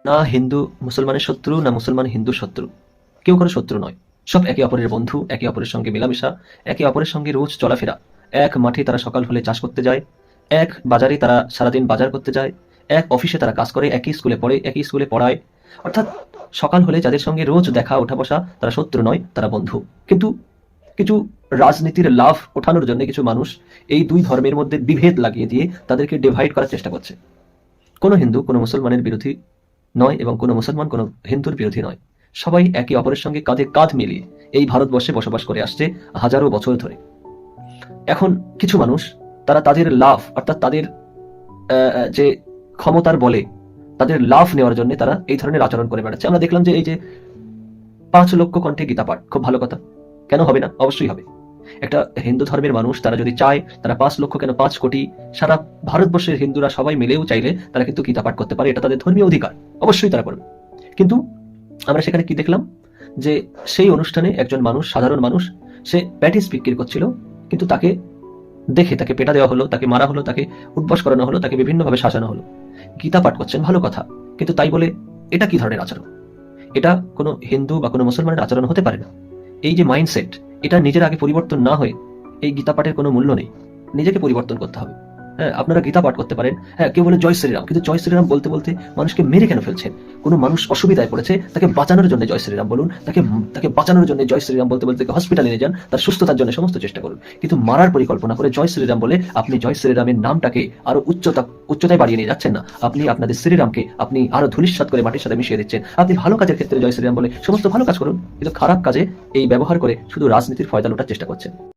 না হিন্দু মুসলমানের শত্রু, না মুসলমান হিন্দুর শত্রু। কেউ কারো শত্রু নয়। সব একে অপরের বন্ধু, একে অপরের সঙ্গে মেলামেশা, একে অপরের সঙ্গে রোজ চলাফেরা। এক মাঠে তারা সকাল হলে চাষ করতে যায়, এক বাজারে তারা সারাদিন বাজার করতে যায়, এক অফিসে তারা কাজ করে, একই স্কুলে পড়ে, একই স্কুলে পড়ায়। অর্থাৎ সকাল হলে যাদের সঙ্গে রোজ দেখা ওঠা বসা, তারা শত্রু নয়, তারা বন্ধু। কিন্তু কিছু রাজনীতির লাভ ওঠানোর জন্য কিছু মানুষ এই দুই ধর্মের মধ্যে বিভেদ লাগিয়ে দিয়ে তাদেরকে ডিভাইড করার চেষ্টা করছে। কোনো হিন্দু কোনো মুসলমানের বিরোধী নয় এবং কোনো মুসলমান কোনো হিন্দুর বিরোধী নয়। সবাই একে অপরের সঙ্গে কাঁধে কাঁধ মিলিয়ে এই ভারতবর্ষে বসবাস করে আসছে হাজারো বছর ধরে। এখন কিছু মানুষ তারা তাদের লাভ অর্থাৎ তাদের যে ক্ষমতার বলে তাদের লাভ নেওয়ার জন্য তারা এই ধরনের আচরণ করে বেড়াচ্ছে। আমরা দেখলাম যে এই যে 5 লক্ষ কণ্ঠে গীতা পাঠ, খুব ভালো কথা। কেন হবে না? অবশ্যই হবে। একটা হিন্দু ধর্মের মানুষ তারা যদি চায়, তারা 5 লক্ষ কেন 5 কোটি সারা ভারতবর্ষের হিন্দুরা সবাই মিলেও চাইলে তারা কিন্তু গীতা পাঠ করতে পারে। এটা তাদের ধর্মীয় অধিকার, অবশ্যই তারা করবে। কিন্তু আমরা সেখানে কি দেখলাম যে সেই অনুষ্ঠানে একজন মানুষ, সাধারণ মানুষ, সে প্যাটিস বিক্রি করছিল, কিন্তু তাকে দেখে তাকে পেটা দেওয়া হলো, তাকে মারা হলো, তাকে উঠবস করানো হলো, তাকে বিভিন্নভাবে শাসানো হলো। গীতা পাঠ করছেন, ভালো কথা, কিন্তু তাই বলে এটা কি ধরনের আচরণ? এটা কোনো হিন্দু বা কোনো মুসলমানের আচরণ হতে পারে না। এই যে মাইন্ডসেট, এটা নিজের আগে পরিবর্তন না হয়ে এই গীতা পাঠের কোনো মূল্য নেই। নিজেকে পরিবর্তন করতে হবে। হ্যাঁ, আপনারা গীতা পাঠ করতে পারেন, হ্যাঁ, কেউ বলে জয় শ্রীরাম, কিন্তু জয় শ্রীরাম বলতে বলতে মানুষকে মেরে কেন ফেলছেন? কোনো মানুষ অসুবিধায় পড়েছে, তাকে বাঁচানোর জন্য জয় শ্রীরাম বলুন, তাকে তাকে বাঁচানোর জন্য জয় শ্রীরাম বলতে বলতে তাকে হসপিটালে নিয়ে যান, তার সুস্থতার জন্য সমস্ত চেষ্টা করুন। কিন্তু মারার পরিকল্পনা করে জয় শ্রীরাম বলে আপনি জয় শ্রীরামের নামটাকে আরো উচ্চতায় বাড়িয়ে নিয়ে যাচ্ছেন না। আপনি আপনাদের শ্রীরামকে আপনি আরো ধূলিসাৎ করে মাটির সাথে মিশিয়ে দিচ্ছেন। আপনি ভালো কাজের ক্ষেত্রে জয় শ্রীরাম বলে সমস্ত ভালো কাজ করুন, কিন্তু খারাপ কাজে এই ব্যবহার করে শুধু রাজনীতির ফয়দা লোটার চেষ্টা করছেন।